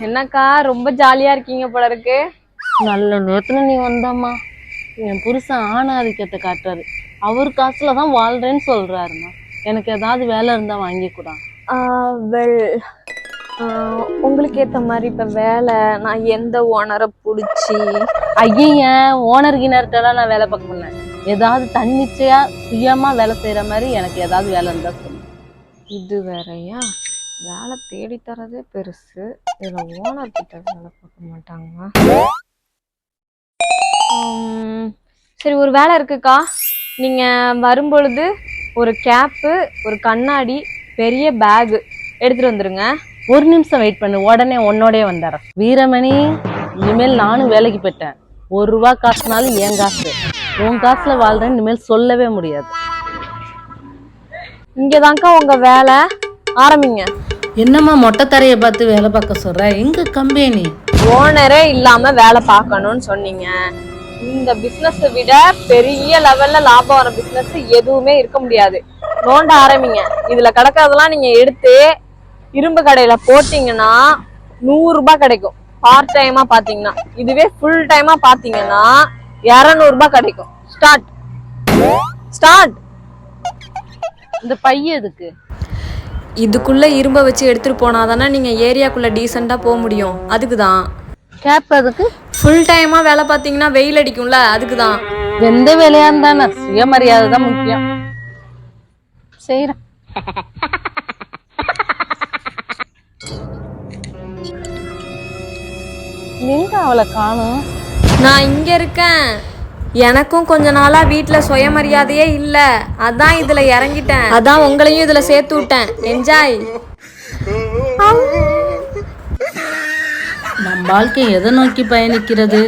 என்னக்கா ரொம்ப ஜாலியா இருக்கீங்க போல இருக்கு. நல்ல நேரத்துல நீ வந்தாம்மா. என் புருஷன் ஆணாதிக்கத்தை காட்டுறாரு. அவர் காசுலதான் வாழ்றேன்னு சொல்றாருமா. எனக்கு ஏதாவது வேலை இருந்தா வாங்கி கூட. வெல் உங்களுக்கு ஏத்த மாதிரி இப்ப வேலை நான் எந்த ஓனரை பிடிச்சி ஐய ஓனர் கிணறுட்டெல்லாம் நான் வேலை பார்க்க பண்ணேன். ஏதாவது தன்னிச்சையா சுயமா வேலை செய்யற மாதிரி எனக்கு ஏதாவது வேலை இருந்தா சொல்லு. இது வேறையா? வேலை தேடி தரதே பெருசு, இதுல ஓனர் கிட்ட வேலை பார்க்க மாட்டாங்க. சரி, ஒரு வேலை இருக்குக்கா. நீங்க வரும்பொழுது ஒரு கேப்பு, ஒரு கண்ணாடி, பெரிய பேக் எடுத்துட்டு வந்துருங்க. ஒரு நிமிஷம் வெயிட் பண்ணு, உடனே உன்னோடய வந்துடுறேன். வீரமணி, இனிமேல் நானும் வேலைக்கு போயிட்டேன். ₹1 காசுனாலும் என் காசு. உன் காசுல வாழ்றேன்னு இனிமேல் சொல்லவே முடியாது. இங்கதான்க்கா உங்க வேலை, ஆரம்பிங்க. என்னம்மா மொட்டை தரையை பார்த்து வேலை பார்க்க சொல்ற? எங்க கம்பெனி ஓனரே இல்லாம வேலை பார்க்கணும்னு சொன்னீங்க. இந்த பிசினஸ் விட பெரிய லெவல்ல லாபம் வர பிசினஸ் எதுவுமே இருக்க முடியாது. நோண்ட ஆரம்பிங்க. இதுல கிடக்கிறதெல்லாம் நீங்க எடுத்து இரும்பு கடையில போட்டீங்கன்னா ₹100 கிடைக்கும். பார்ட் டைமா பாத்தீங்கன்னா. இதுவே ஃபுல் டைமா பாத்தீங்கன்னா ₹200 கிடைக்கும். Start start. இந்த பைய எதுக்கு? இதுக்குள்ள இரும்ப வச்சு எடுத்துட்டு போனாதானே நீங்க ஏரியாக்குள்ள டீசெண்டா போக முடியும். அதுக்குதான். கேப் எதுக்கு? ஃபுல் டைமா வேலை பாத்தீங்கன்னா வெயில் அடிக்கும்ல, அதுக்குதான். எந்த வேலையா இருந்தானே சுயமரியாதை தான் முக்கியம். செய்யறேன். எங்க அவளை காணும்? நான் இங்க இருக்கேன். எனக்கும் கொஞ்ச நாளா வீட்டுல சுயமரியாதையே இல்ல. அதான் இதுல இறங்கிட்டேன். அதான் உங்களையும் இதுல சேர்த்து விட்டேன். என்ஜாய். நம் வாழ்க்கை எதை நோக்கி பயணிக்கிறது?